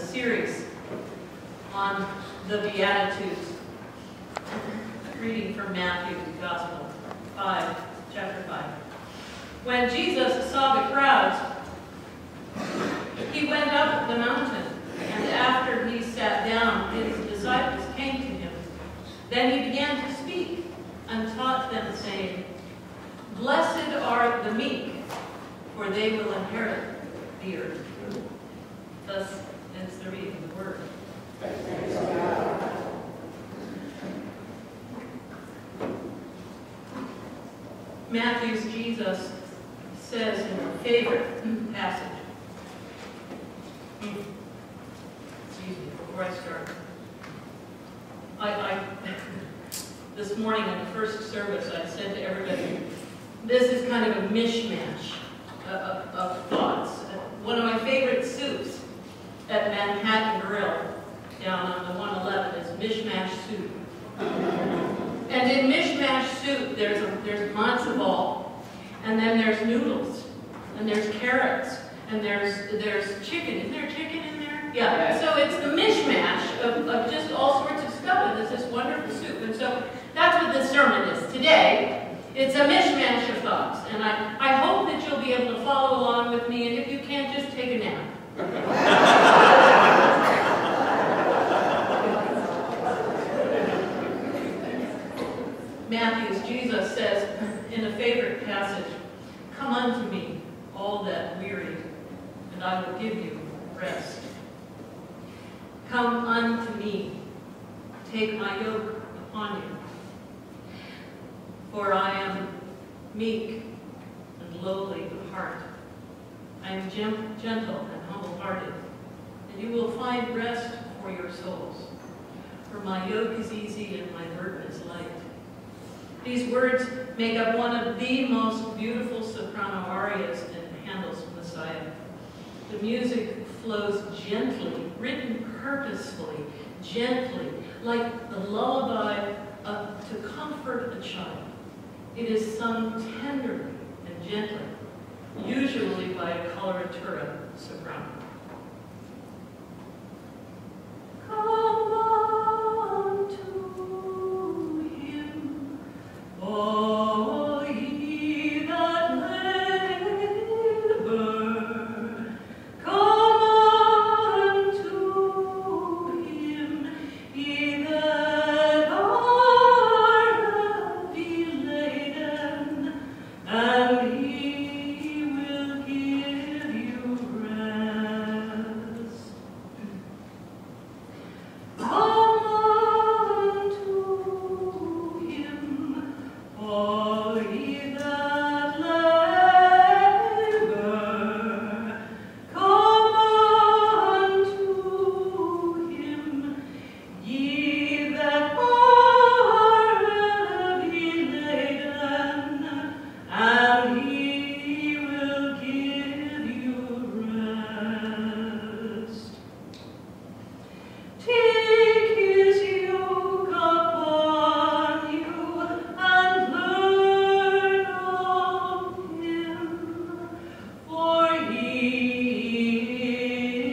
series on the Beatitudes. Reading from Matthew's Gospel, chapter 5. When Jesus saw the crowds, he went up the mountain, and after he sat down, his disciples came to him. Then he began to speak and taught them, saying, "Blessed are the meek, for they will inherit the earth." Thus ends the reading of the word. Thanks God. Matthew's Jesus says in a favorite passage. Excuse me, before I start. This morning in the first service, I said to everybody, this is kind of a mishmash of thoughts. One of my favorite soups at Manhattan Grill down on the 111 is mishmash soup. And in mishmash soup, there's matzo ball, and then there's noodles, and there's carrots, and there's chicken. Is there chicken in there? Yeah. So it's the mishmash of just all sorts of stuff, and it's this wonderful soup. And so that's what this sermon is today. It's a mishmash of thoughts, and I hope that you'll be able to follow along with me, and if you can't, just take a nap. Matthew's Jesus says in a favorite passage, "Come unto me, all that weary, and I will give you rest. Come unto me, take my yoke upon you. For I am meek and lowly of heart. I am gentle and humble-hearted, and you will find rest for your souls. For my yoke is easy and my burden is light." These words make up one of the most beautiful soprano arias in Handel's Messiah. The music flows gently, written purposefully, gently, like the lullaby to comfort a child. It is sung tenderly and gently, usually by a coloratura soprano. Come unto him, all ye that labor. Come unto him, ye that are heavy laden, and he will give you rest. Come unto him, all ye that labor. Come unto him, ye that are heavy laden, and he will give you rest. Take his yoke upon you and learn of him, for he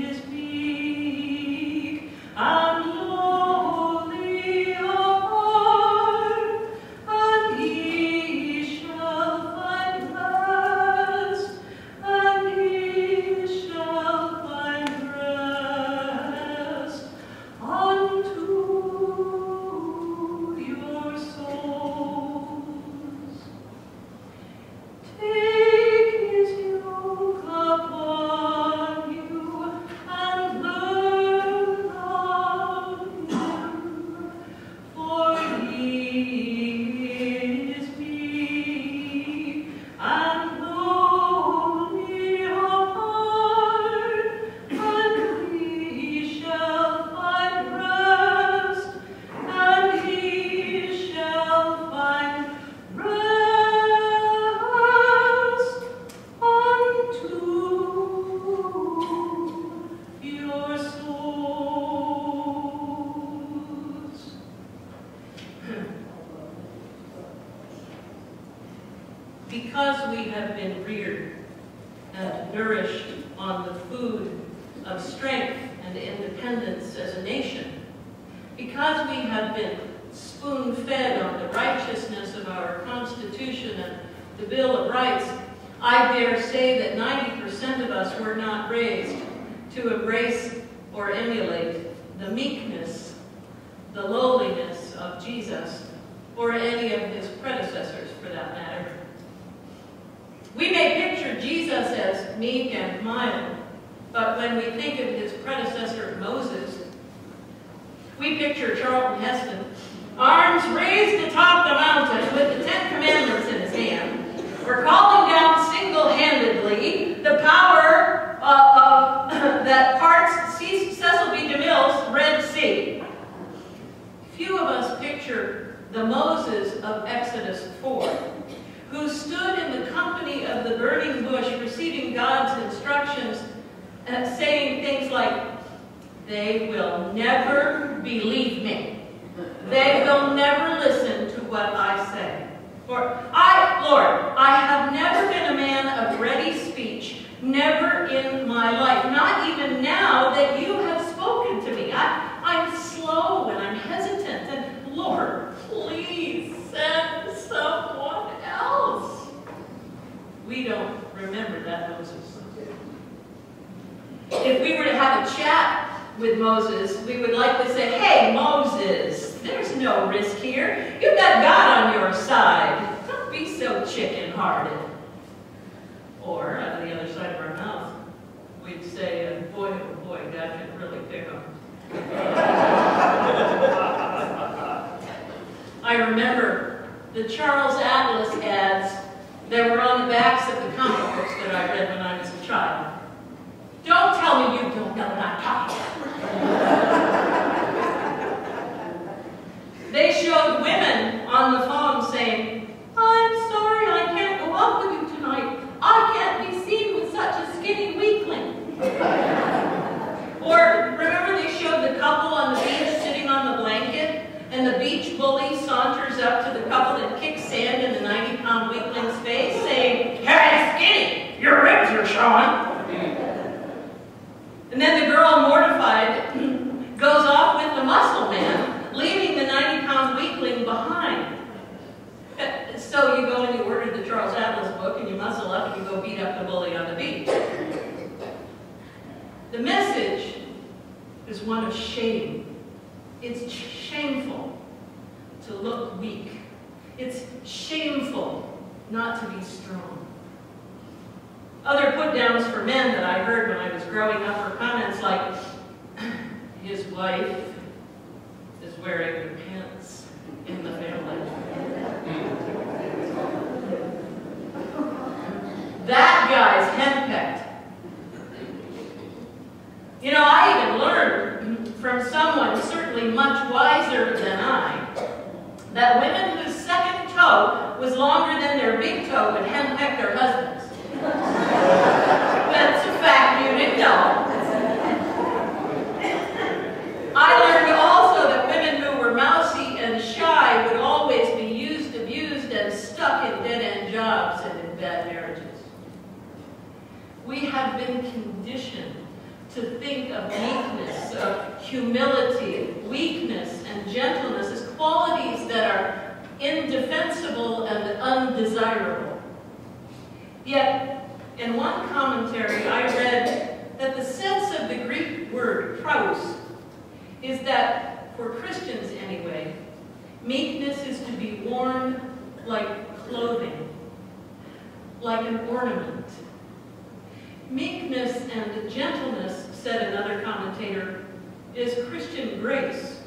is meek and lowly of heart, and he shall find rest, and he shall find rest unto your souls. Take his yoke upon you and learn of him, for he is meek and lowly of heart, and he shall find rest, and he shall find rest unto your souls. Because we have been reared and nourished on the food of strength and and independence as a nation. Because we have been spoon-fed on the righteousness of our Constitution and the Bill of Rights, I dare say that 90% of us were not raised to embrace or emulate the meekness, the lowliness of Jesus, or any of his predecessors for that matter. We may picture Jesus as meek and mild, but when we think of his predecessor Moses, we picture Charlton Heston, arms raised atop the mountain with the 10 Commandments in his hand, or calling down single-handedly the power that parts Cecil B. DeMille's Red Sea. Few of us picture the Moses of Exodus 4, who stood in the company of the burning bush receiving God's instructions and saying things like, "They will never believe me. They will never listen to what I say. Lord, I have never been a man of ready speech, never in my life, not even now that you have spoken to me. I'm slow and I'm hesitant, and Lord, please send someone else." We don't remember that Moses. If we were to have a chat with Moses, we would likely say, "Hey, Moses, there's no risk here. You've got God on your side. Don't be so chicken-hearted." Or, out of the other side of our mouth, we'd say, boy, oh boy, God can really pick them. I remember the Charles Atlas ads that were on the backs of the comic books that I read when I was a child. Don't tell me you don't know what I'm talking about. They showed women on the phone saying, "I'm sorry, I can't go out with you tonight. I can't be seen with such a skinny weakling." Or remember they showed the couple on the beach sitting on the blanket, and the beach bully saunters up to the couple and kicks sand in the 90-pound weakling's face, saying, "Hey, skinny, your ribs are showing." And then the girl, mortified, goes off with the muscle man, leaving the 90-pound weakling behind. So you go and you order the Charles Atlas book and you muscle up and you go beat up the bully on the beach. The message is one of shame. It's shameful to look weak. It's shameful not to be strong. Other put-downs for men that I heard when I was growing up were comments like, "His wife is wearing the pants in the family." "That guy's henpecked." You know, I even learned from someone certainly much wiser than I, that women whose second toe was longer than their big toe would henpeck their husbands. That's a fact you didn't know. I learned also that women who were mousy and shy would always be used, abused, and stuck in dead-end jobs and in bad marriages. We have been conditioned to think of meekness, of humility, weakness, and gentleness as qualities that are indefensible and undesirable. Yet, in one commentary, I read that the sense of the Greek word praus is that, for Christians anyway, meekness is to be worn like clothing, like an ornament. Meekness and gentleness, said another commentator, is Christian grace.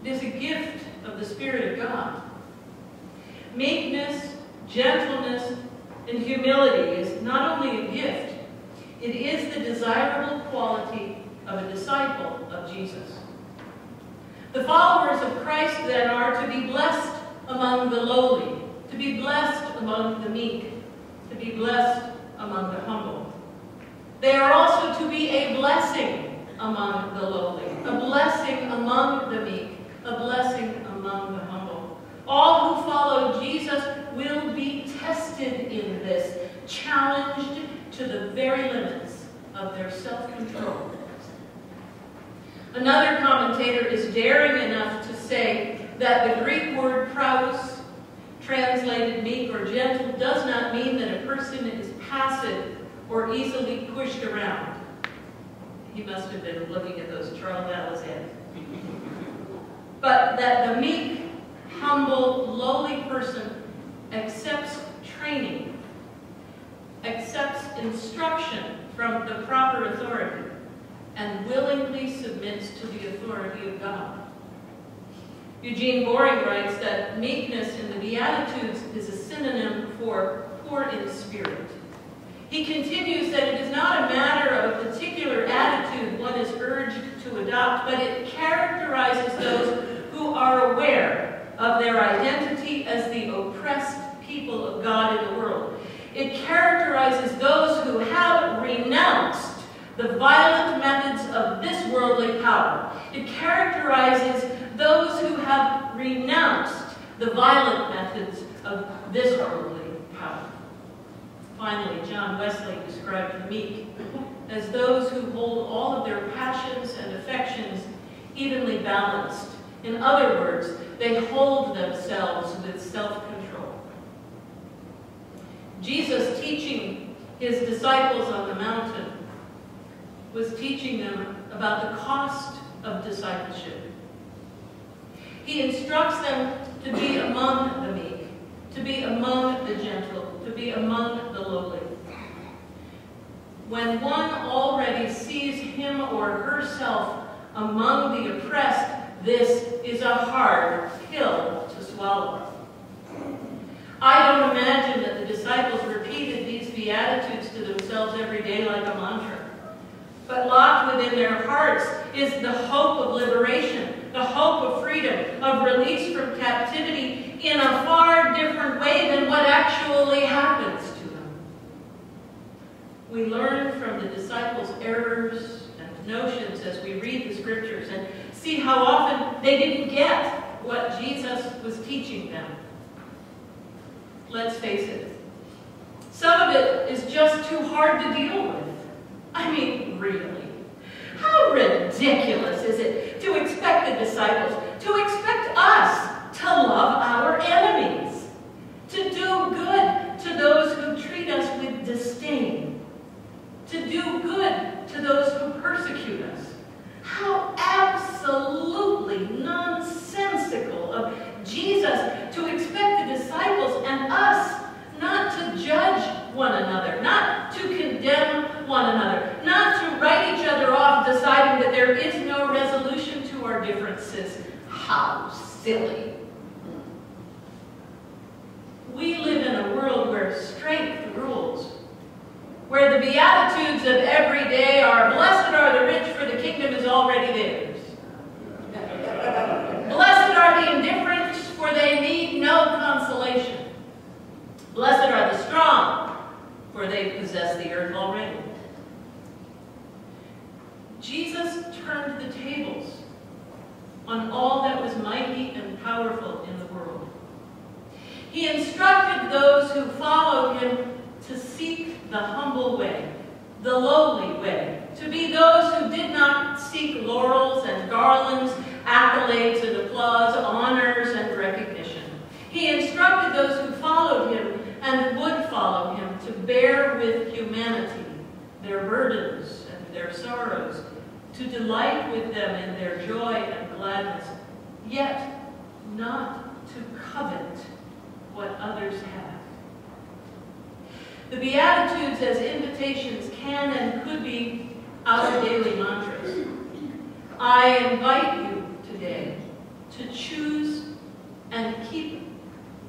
It is a gift of the Spirit of God. Meekness, gentleness, and humility is not only a gift, it is the desirable quality of a disciple of Jesus. The followers of Christ, then, are to be blessed among the lowly, to be blessed among the meek, to be blessed among the humble. They are also to be a blessing among the lowly, a blessing among the meek, a blessing among the humble. All who follow Jesus will be tested in this, challenged to the very limits of their self-control. is daring enough to say that the Greek word praus, translated meek or gentle, does not mean that a person is passive or easily pushed around. He must have been looking at those Charles Dallas ads. But that the meek, humble, lowly person accepts training, accepts instruction from the proper authority, and willingly submits to the authority of God. Eugene Boring writes that meekness in the Beatitudes is a synonym for poor in spirit. He continues that it is not a matter of a particular attitude one is urged to adopt, but it characterizes those who are aware of their identity as the oppressed people of God in the world. It characterizes those who have renounced the violent methods of this worldly power. It characterizes those who have renounced the violent methods of this worldly power. Finally, John Wesley described the meek as those who hold all of their passions and affections evenly balanced. In other words, they hold themselves with self-control. Jesus, teaching his disciples on the mountain, was teaching them about the cost of discipleship. He instructs them to be among the meek, to be among the gentle, to be among the lowly. When one already sees him or herself among the oppressed, this is a hard pill to swallow. I don't imagine that the disciples repeated these Beatitudes to themselves every day like a mantra. But locked within their hearts is the hope of liberation, the hope of freedom, of release from captivity in a far different way than what actually happens to them. We learn from the disciples' errors and notions as we read the scriptures and see how often they didn't get what Jesus was teaching them. Let's face it, some of it is just too hard to deal with. I mean, really. How ridiculous is it to expect the disciples, to expect us to love our enemies, to do good to those who treat us with disdain, to do good to those who persecute us? How absolutely nonsensical of Jesus to expect the disciples and us not to judge one another, not to condemn one another, not to write each other off, deciding that there is no resolution to our differences. How silly. We live in a world where strength rules, where the Beatitudes of every day are, blessed are the rich, for the kingdom is already theirs. Blessed are the indifferent, for they need no consolation. Blessed are the strong, for they possess the earth already. Jesus turned the tables on all that was mighty and powerful in the world. He instructed those who followed him to seek the humble way, the lowly way, to be those who did not seek laurels and garlands, accolades and applause, honors and recognition. He instructed those who followed him and would follow him to bear with humanity their burdens and their sorrows, to delight with them in their joy and gladness, yet not to covet what others have. The Beatitudes as invitations can and could be our daily mantras. I invite you today to choose and keep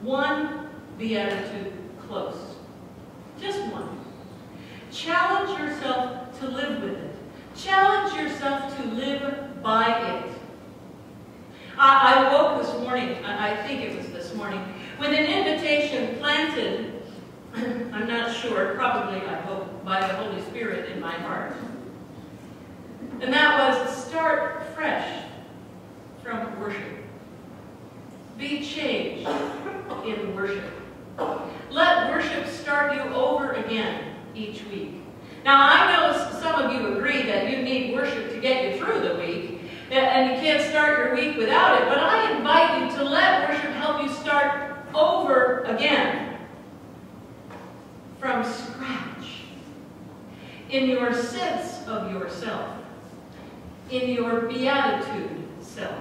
one Beatitude close. Just one. Challenge yourself to live with it. Challenge yourself to live by it. I woke this morning, I think it was this morning, with an invitation planted, I'm not sure, probably, I hope, by the Holy Spirit in my heart. And that was, start fresh from worship. Be changed in worship. Let worship start you over again each week. Now, I know some of you agree that you need worship to get you through the week, and you can't start start your week without it, but I invite you to let worship help you start over again. From scratch. In your sense of yourself. In your beatitude self.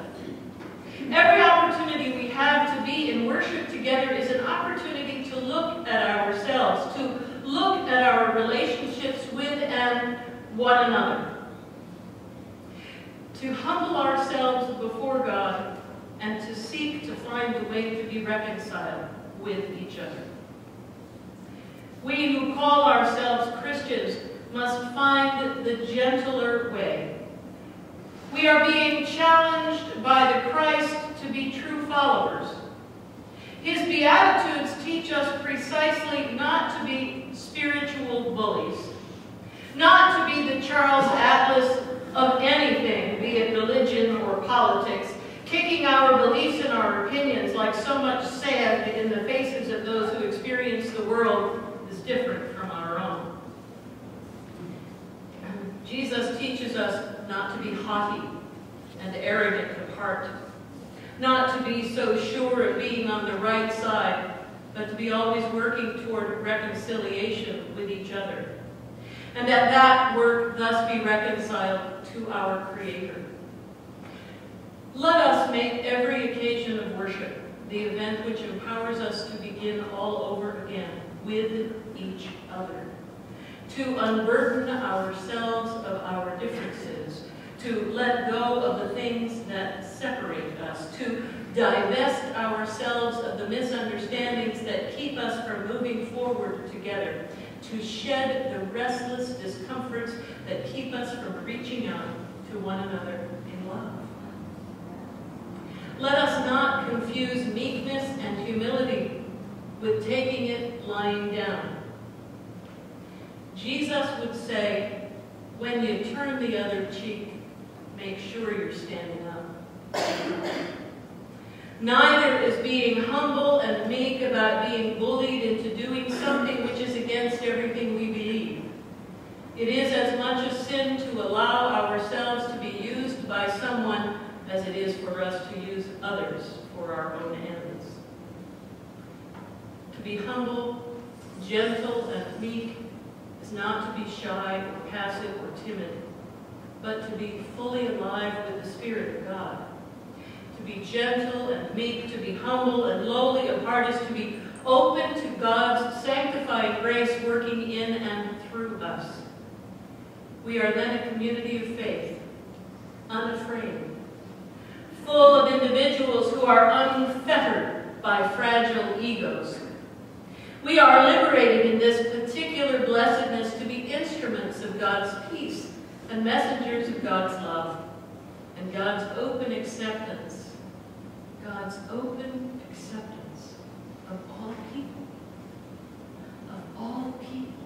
Every opportunity we have to be in worship together is an opportunity to look at ourselves, to look at our relationships with and one another. To humble ourselves before God and to seek to find the way to be reconciled with each other. We who call ourselves Christians must find the gentler way. We are being challenged by the Christ to be true followers. His Beatitudes teach us precisely not to be spiritual bullies, not to be the Charles Atlas of anything, be it religion or politics, kicking our beliefs and our opinions like so much sand in the faces of those who experience the world is different from our own. Jesus teaches us not to be haughty and arrogant of heart, not to be so sure of being on the right side, but to be always working toward reconciliation with each other. And at that work, thus be reconciled to our Creator. Let us make every occasion of worship the event which empowers us to begin all over again with each other, to unburden ourselves of our differences, to let go of the things that separate us, to divest ourselves of the misunderstandings that keep us from moving forward together, to shed the restless discomforts that keep us from reaching out to one another in love. Let us not confuse meekness and humility with taking it lying down. Jesus would say, when you turn the other cheek, make sure you're standing up. Neither is being humble and meek about being bullied into doing something which is against everything we believe. It is as much a sin to allow ourselves to be used by someone as it is for us to use others for our own ends. To be humble, gentle, and meek is not to be shy or passive or timid, but to be fully alive with the Spirit of God. To be gentle and meek, to be humble and lowly of heart is to be open to God's sanctifying grace working in and through us. We are then a community of faith, unafraid, full of individuals who are unfettered by fragile egos. We are liberated in this particular blessedness to be instruments of God's peace and messengers of God's love and God's open acceptance. God's open acceptance of all people. Of all people.